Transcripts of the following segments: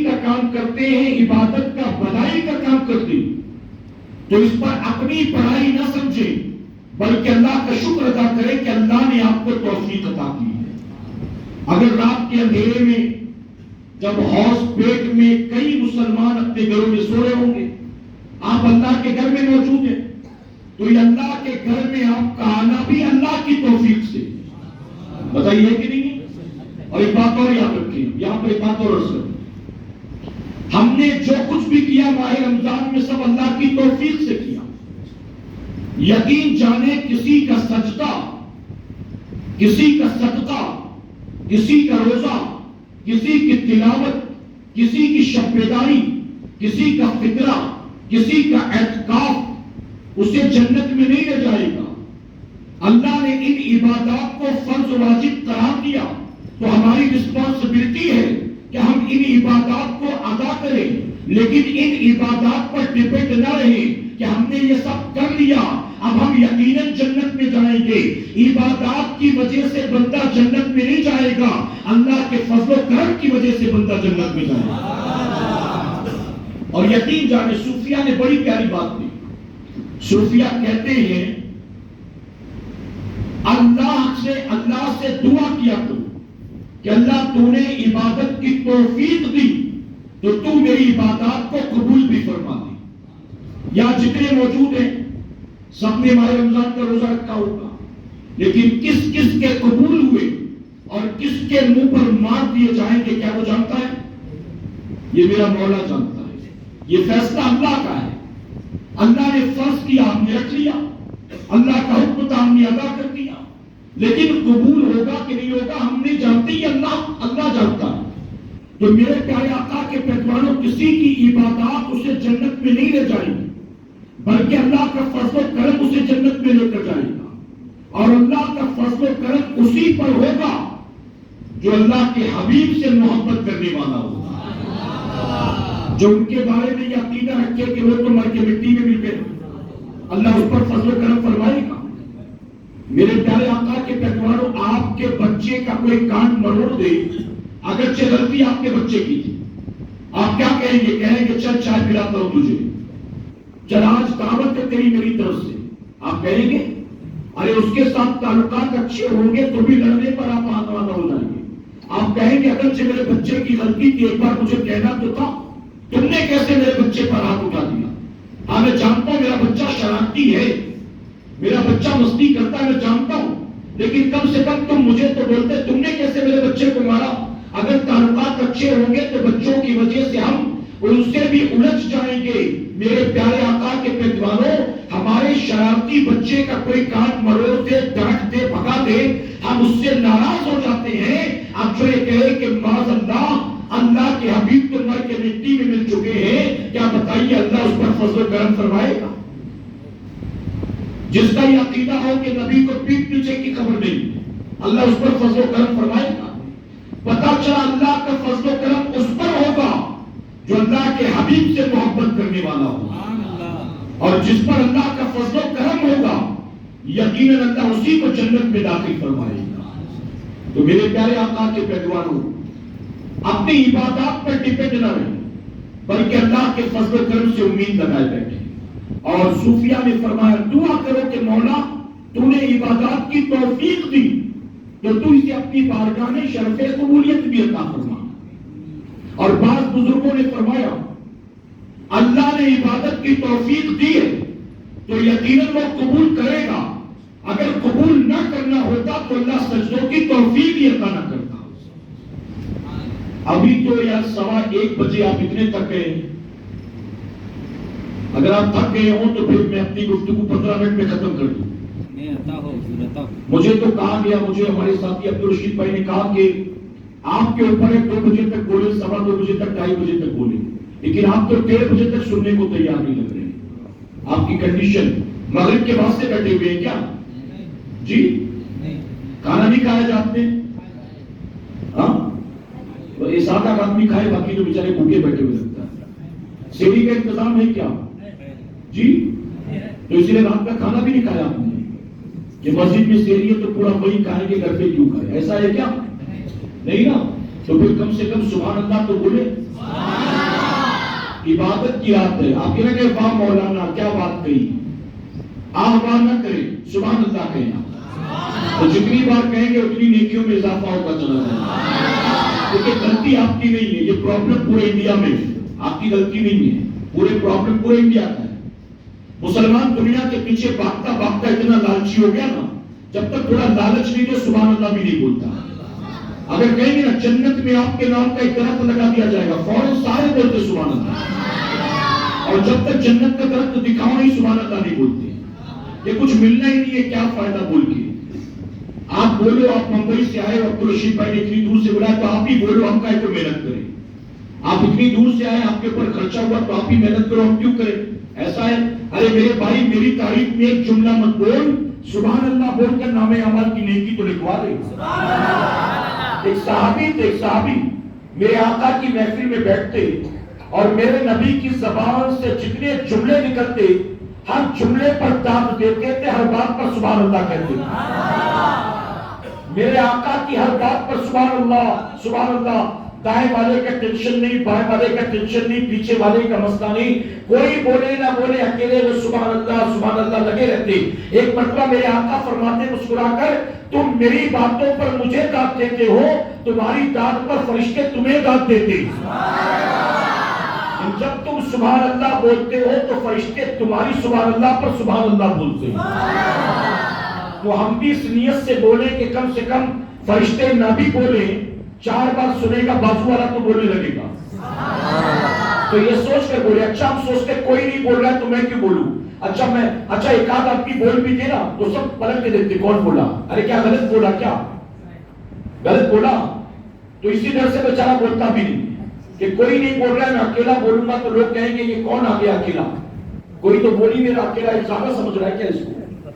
نیکی کا کام کرتے ہیں، عبادت کا، بھلائی کا کام کرتے ہیں، تو اس پر اپنی پڑھائی نہ سمجھیں، بلکہ اللہ کا شکر ادا کریں کہ اللہ نے آپ کو توفیق عطا کی ہے۔ اگر رات کے اندھیرے میں جب ہوش پیٹ میں کئی مسلمان اپنے گھروں میں سو رہے ہوں گے، آپ اللہ کے گھر میں موجود ہیں، تو یہ اللہ کے گھر میں آپ کا آنا بھی اللہ کی توفیق سے، بتائیے کہ نہیں؟ اور ایک بات اور یاد رکھیں، یہاں پر ایک بات اور عرض کریں، ہم نے جو کچھ بھی کیا ماہ رمضان میں سب اللہ کی توفیق سے کیا۔ یقین جانے کسی کا سجدہ، کسی کا صدقہ، کسی کا روزہ، کسی کی تلاوت، کسی کی شب بیداری، کسی کا فطرہ، کسی کا اعتکاف اسے جنت میں نہیں لے جائے گا۔ اللہ نے ان عبادات کو فرض و واجب قرار دیا، تو ہماری رسپانسبلٹی ہے کہ ہم ان عبادات کو ادا کریں، لیکن ان عبادات پر ڈپینڈ نہ رہیں کہ ہم نے یہ سب کر لیا اب ہم یقیناً جنت میں جائیں گے۔ عبادات کی وجہ سے بندہ جنت میں نہیں جائے گا، اللہ کے فضل و کرم کی وجہ سے بندہ جنت میں جائے گا۔ اور یقین جانے صوفیہ نے بڑی پیاری بات کی، صوفیہ کہتے ہیں اللہ سے دعا کیا کرو کہ اللہ تو نے عبادت کی توفیق دی تو تو میری عبادات کو قبول بھی فرما دی۔ یا جتنے موجود ہیں سب نے ماہ رمضان کا روزہ رکھا ہوگا، لیکن کس کس کے قبول ہوئے اور کس کے منہ پر مار دیے جائیں گے کیا وہ جانتا ہے؟ یہ میرا مولا جانتا ہے، یہ فیصلہ اللہ کا ہے۔ اللہ نے فرض کیا، ہم نے رکھ لیا، اللہ کا حکم تھا، ہم نے ادا کر دیا، لیکن قبول ہوگا کہ نہیں ہوگا ہم نہیں جانتے، یہ اللہ جانتا ہے۔ تو میرے پیارے آقا کے پیروانوں، کسی کی عبادات اسے جنت میں نہیں لے جائیں گی، بلکہ اللہ کا فضل و کرم اسے جنت میں لے کر جائے گا، اور اللہ کا فضل و کرم اسی پر ہوگا جو اللہ کے حبیب سے محبت کرنے والا ہوگا، جو ان کے بارے میں یہ عقیدہ رکھے کہ وہ تو مر کے مٹی میں مل گئے، اللہ اس پر فضل و کرم فرمائے گا۔ میرے پیارے آقا کے پیروانوں، آپ کے بچے کا کوئی کان مروڑ دے، اگرچہ غلطی آپ کے بچے کی تھی، آپ کیا کہیں گے؟ کہیں گے چل چائے پلاتا ہوں تجھے، چل آج دعوت ہے تیری میری طرف سے، آپ کہیں گے؟ ارے اس کے ساتھ تعلقات اچھے ہوں گے تو بھی لڑنے پر آپ آمادہ ہو جائیں گے۔ آپ کہیں گے اگرچہ میرے بچے کی غلطی تھی، ایک بار مجھے کہنا تو تھا، تم نے کیسے میرے بچے پر ہاتھ اٹھا دیا؟ ہاں میں جانتا ہوں میرا بچہ شرارتی ہے، میرا بچہ مستی کرتا ہے، میں جانتا ہوں، لیکن کم سے کم تم مجھے تو بولتے تم نے کیسے میرے بچے کو مارا۔ اگر تعلقات اچھے ہوں گے تو بچوں کی وجہ سے ہم ان سے بھی الجھ جائیں گے۔ میرے پیارے آقا کے پیروانوں، ہمارے شرارتی بچے کا کوئی کان مروڑ دے، ڈانٹ دے، بھگا دے، ہم اس سے ناراض ہو جاتے ہیں۔ اب جو یہ کہے کہ معاذ اللہ کے حبیب تو مر کے مٹی میں مل چکے ہیں، کیا بتائیے اللہ اس پر فضل و کرم فرمائے گا؟ جس کا یہ عقیدہ ہو کہ نبی کو پیٹ پیچھے کی خبر نہیں، اللہ اس پر فضل و کرم فرمائے گا۔ پتا چلا اللہ کا فضل و کرم اس پر ہوگا جو اللہ کے حبیب سے محبت کرنے والا ہوگا، اور جس پر اللہ کا فضل و کرم ہوگا یقیناً اللہ اسی کو جنت میں داخل فرمائے گا۔ تو میرے پیارے آقا کے پیروانوں، اپنی عبادات پر ڈپینڈ نہ رہیں، بلکہ اللہ کے فضل و کرم سے امید لگائے بیٹھے۔ اور صوفیہ نے فرمایا دعا کرو کہ مولا تو نے عبادات کی توفیق دی تو تو اسے اپنی بارگاہ میں شرف قبولیت بھی عطا فرما۔ اور بعض بزرگوں نے فرمایا اللہ نے عبادت کی توفیق دی ہے تو یقیناً وہ قبول کرے گا، اگر قبول نہ کرنا ہوتا تو اللہ سجدوں کی توفیق ہی عطا نہ کرتا۔ ابھی تو یار 1:15 بجے آپ اتنے تک گئے، اگر آپ تھک گئے ہوں تو پھر میں اپنی گفتگو 15 منٹ میں ختم کر دوں۔ مجھے تو کہا گیا، مجھے ہمارے ساتھی عبدالرشید بھائی نے کہا کہ آپ کے اوپر 2 بجے تک بولے، 2:15 بجے تک، 2:30 بجے تک بولے، لیکن آپ تو 1:30 بجے تک سننے کو تیار نہیں لگ رہے۔ آپ کی کنڈیشن مغرب کے بعد سے بیٹھے ہوئے ہیں کیا؟ جی کھانا نہیں کھایا جا آپ نے؟ ہاں یہ 7-8 آدمی کھائے، باقی تو بیچارے بھوکے بیٹھے ہوئے لگتا ہے۔ سیری کا انتظام ہے کیا؟ جی تو اسی لیے رات کا کھانا بھی نہیں کھایا آپ نے کہ مسجد میں سیری ہے تو پورا وہی کھائیں گے، گھر پہ کیوں کھائے؟ ایسا ہے کیا؟ نہیں نا؟ تو پھر کم سے کم سبحان اللہ تو بولے۔ عبادت کی رات ہے. آپ کہنے کہ واہ مولانا کیا بات کہی. واہ نہ کریں, سبحان اللہ کہنا. تو جتنی بار کہیں گے اتنی نیکیوں میں اضافہ ہوتا چلا جائے گا. کیونکہ غلطی آپ کی نہیں ہے, یہ پرابلم پورے انڈیا میں ہے. آپ کی غلطی نہیں ہے, پورے پرابلم پورے انڈیا کا ہے. مسلمان دنیا کے پیچھے بھاگتا بھاگتا اتنا لالچی ہو گیا نا, جب تک تھوڑا لالچ نہیں تو سبحان اللہ بھی نہیں بولتا. اگر کہیں گے نا جنت میں آپ کے نام کا ایک درخت لگا دیا جائے گا, فوراً سارے بولتے سبحان اللہ. اور جب تک جنت کا درخت دکھاؤ نہیں سبحان اللہ نہیں بولتے. یہ کچھ ملنا ہی نہیں ہے, کیا فائدہ بول کے. آپ بولو آپ ممبئی سے آئے, عبدالرشید بھائی نے اتنی دور سے بلایا تو آپ ہی بولو, ہم کائے کو محنت کریں. آپ اتنی دور سے آئے, آپ کے اوپر خرچہ ہوا تو آپ ہی محنت کرو, ہم کیوں کریں. ایسا ہے. ارے میرے بھائی میری تعریف میں ایک جملہ مت بول, سبحان اللہ بول کر نام اعمال کی نیکی تو لکھوا دے. ایک صحابی میرے آقا کی محفل میں بیٹھتے اور میرے نبی کی زبان سے جتنے جملے نکلتے ہر جملے پر داد دیتے تھے, ہر بات پر سبحان اللہ کہتے. میرے آقا کی ہر بات پر سبحان اللہ. دائیں والے کا ٹینشن نہیں, بائیں والے کا ٹینشن نہیں, پیچھے والے کا مسئلہ نہیں, کوئی بولے نہ بولے, اکیلے وہ سبحان اللہ لگے رہتے. ایک مرتبہ میرے آقا فرماتے مسکرا کر, تم میری باتوں پر مجھے داد دیتے ہو, تمہاری داد پر فرشتے تمہیں داد دیتے. جب تم سبحان اللہ بولتے ہو تو فرشتے تمہاری سبحان اللہ پر سبحان اللہ بولتے ہیں. تو ہم بھی اس نیت سے بولیں کہ کم سے کم فرشتے نہ بھی بولیں, 4 بار سنے گا بازو والا تو بولنے لگے گا. تو یہ سوچ کر بولے. اچھا ہم سوچتے کوئی نہیں بول رہا ہے تو میں کیوں بولوں. اچھا ایک آدھ آپ کی بول بھی تھے نا تو سب پلٹ کے دیکھتے کون بولا, ارے کیا غلط بولا, کیا غلط بولا. تو اسی ڈر سے بیچارہ بولتا بھی نہیں کہ کوئی نہیں بول رہا ہے, میں اکیلا بولوں گا تو لوگ کہیں گے یہ کون آ گیا اکیلا, کوئی تو بول ہی میرا اکیلا, زیادہ سمجھ رہا ہے کیا اس کو,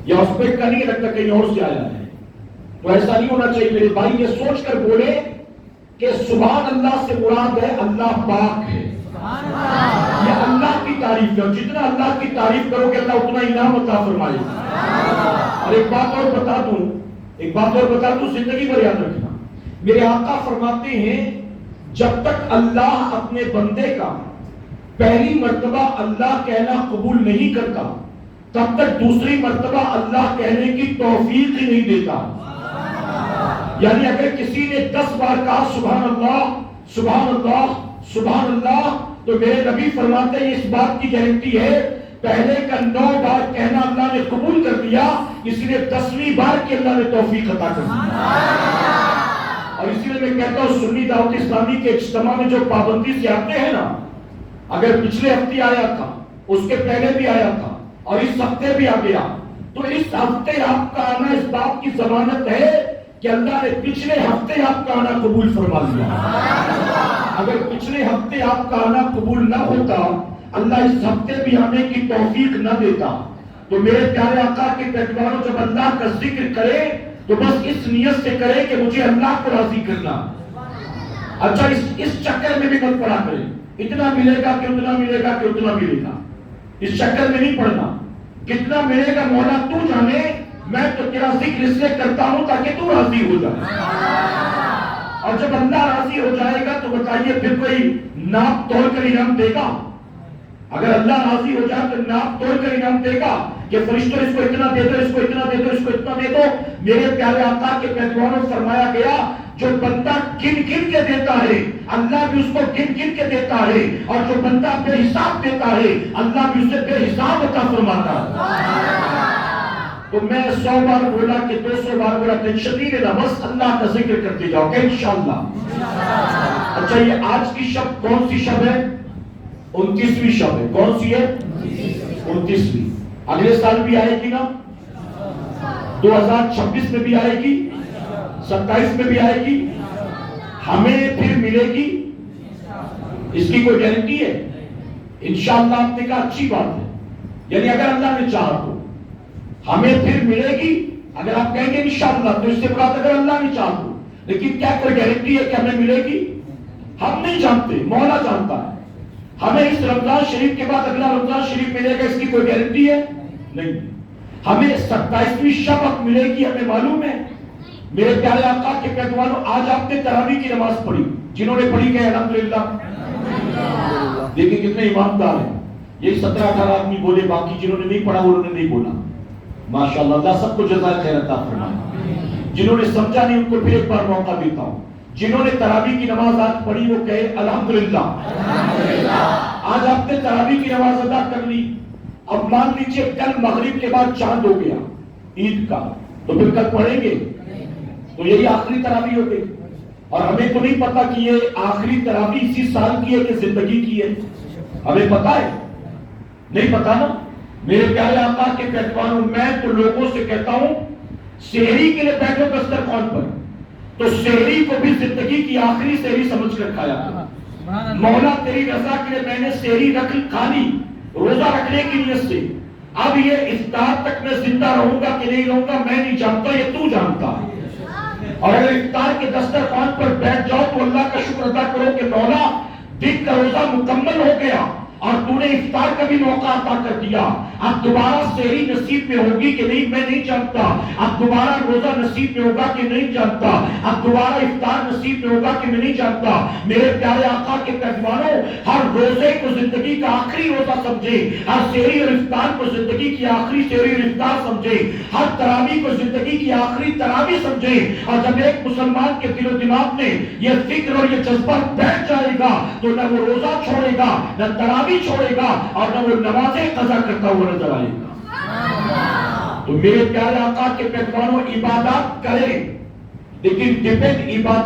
یا اس پہ کا نہیں لگتا کہیں اور سے آیا ہے. تو ایسا نہیں ہونا چاہیے میرے بھائی. یہ سوچ کر بولے کہ سبحان اللہ سے مراد ہے اللہ پاک ہے, یہ اللہ کی تعریف ہے. جتنا اللہ کی تعریف کرو گے اللہ اتنا انعام عطا فرمائے. اور ایک بات اور بتا دوں, زندگی پر یاد رکھنا. میرے آقا فرماتے ہیں جب تک اللہ اپنے بندے کا پہلی مرتبہ اللہ کہنا قبول نہیں کرتا تب تک دوسری مرتبہ اللہ کہنے کی توفیق ہی نہیں دیتا. یعنی اگر کسی نے 10 بار کہا سبحان اللہ تو میرے نبی فرماتے ہیں اس بات کی گارنٹی ہے پہلے کا 9 بار کہنا اللہ نے قبول کر دیا, اس لیے 10ویں بار کی اللہ نے توفیق عطا کر دی. اور اسی لیے میں کہتا ہوں سنی دعوت اسلامی کے اجتماع میں جو پابندی سے آتے ہیں نا, اگر پچھلے ہفتے آیا تھا, اس کے پہلے بھی آیا تھا اور اس ہفتے بھی آ گیا, تو اس ہفتے آپ کا آنا اس بات کی ضمانت ہے کہ اللہ نے پچھلے ہفتے آپ کا آنا قبول فرما لیا. اگر پچھلے ہفتے آپ کا آنا قبول نہ ہوتا, اللہ اس ہفتے بھی آنے کی توفیق نہ دیتا. تو میرے پیارے آقا کے پیغمبروں جب اللہ کا ذکر کرے تو بس اس نیت سے کرے کہ مجھے اللہ کو راضی کرنا. اچھا اس چکر میں بھی مت پڑا کرے اتنا ملے گا کہ اتنا ملے گا کہ اتنا ملے گا, اس چکر میں نہیں پڑنا. کتنا ملے گا مولا تو جانے, میں تو تیرا ذکر اس لیے کرتا ہوں تاکہ تو راضی ہو جائے. اور جب اللہ راضی ہو جائے گا تو بتائیے پھر کوئی ناپ توڑ کر انعام دے گا؟ اگر اللہ راضی ہو جائے تو ناپ توڑ کر انعام دے گا کہ فرشتوں اس کو اتنا دے دو, اس کو اتنا دے دو, اس کو اتنا دے دو. میرے پیارے آقا کے پیغمبروں فرمایا گیا جو بندہ گن گن کے دیتا ہے اللہ بھی اس کو گن گن کے دیتا ہے, اور جو بندہ بے حساب دیتا ہے اللہ بھی اسے بے حساب عطا فرماتا ہے. تو میں 100 بار بولا کہ 200 بار بولا, ٹینشن نہیں لینا, بس اللہ کا ذکر کرتے جاؤ کہ انشاءاللہ. اچھا یہ آج کی شب کون سی شب ہے؟ 29ویں شب ہے. کون سی ہے؟ 29ویں. اگلے سال بھی آئے گی نا, 2026 میں بھی آئے گی, 27 میں بھی آئے گی, ہمیں پھر ملے گی, اس کی کوئی گارنٹی ہے؟ انشاءاللہ آپ نے کہا اچھی بات ہے, یعنی اگر اللہ نے چاہا تو ہمیں پھر ملے گی. اگر آپ کہیں گے انشاءاللہ تو اس سے مراد اگر اللہ نے چاہا تو, لیکن کیا کوئی گارنٹی ہے کہ ہمیں ملے گی؟ ہم نہیں جانتے, مولا جانتا ہے. ہمیں اس رمضان شریف کے بعد اگلا رمضان شریف ملے گا, اس کی کوئی گارنٹی ہے؟ نہیں. ہمیں 27ویں شب ملے گی, ہمیں معلوم ہے. میرے پیارے آقا کے پیغمبروں, آج آپ نے تراویح کی نماز پڑھی, جنہوں نے پڑھی کہ الحمدللہ, دیکھیں کتنے ایماندار ہیں. یہ 17-18 آدمی بولے, باقی جنہوں نے نہیں پڑھا انہوں نے نہیں بولا. ماشاءاللہ, اللہ سب کو جزائے خیر عطا فرمائے. جنہوں نے سمجھا نہیں ان کو پھر ایک بار موقع دیتا ہوں. جنہوں نے تراویح کی نماز آج پڑھی وہ کہے الحمدللہ. آج آپ نے تراویح کی نماز ادا کر لی. اب مان لیجیے کل مغرب کے بعد چاند ہو گیا عید کا, تو پھر کل پڑھیں گے تو یہی آخری تراویح ہو گئی. اور ہمیں تو نہیں پتا کہ یہ آخری تراویح اسی سال کی ہے کہ زندگی کی ہے. ہمیں پتا ہے؟ نہیں پتا نا. میرے پیارے آقا کے پیروانوں, میں تو لوگوں سے کہتا ہوں سحری کے لیے بیٹھو دسترخوان پر تو سحری کو بھی زندگی کی آخری سحری سمجھ کر کھایا کرو. مولا تیری رضا کے لیے میں نے سحری کھا لی روزہ رکھنے کی نیت سے. اب یہ افطار تک میں زندہ رہوں گا کہ نہیں رہوں گا میں نہیں جانتا, یہ تو جانتا ہے. اور اگر افطار کے دسترخوان پر بیٹھ جاؤ تو اللہ کا شکر ادا کرو کہ مولا دن کا روزہ مکمل ہو گیا اور تو نے افطار کا بھی موقع عطا کر دیا. اب دوبارہ سحری نصیب میں ہوگی کہ نہیں میں نہیں جانتا. اب دوبارہ روزہ نصیب میں ہوگا کہ نہیں جانتا. اب دوبارہ افطار نصیب میں ہوگا کہ میں نہیں جانتا. میرے پیارے آقا کے پیروانوں, ہر روزے کو زندگی کا آخری روزہ سمجھے, ہر سحری اور افطار کو زندگی کی آخری سحری اور افطار سمجھے, ہر تراویح کو زندگی کی آخری تراویح سمجھے. اور جب ایک مسلمان کے دل و دماغ میں یہ فکر اور یہ جذبہ بیٹھ جائے گا تو نہ وہ روزہ چھوڑے گا, نہ تراویح چھوڑے گا, اور نہ وہ نمازیں قضا کرتا ہوا نظر آئے گا. تو میرے پیارے آقا کے پیروانوں, عبادات کریں لیکن ڈیپینڈ عبادت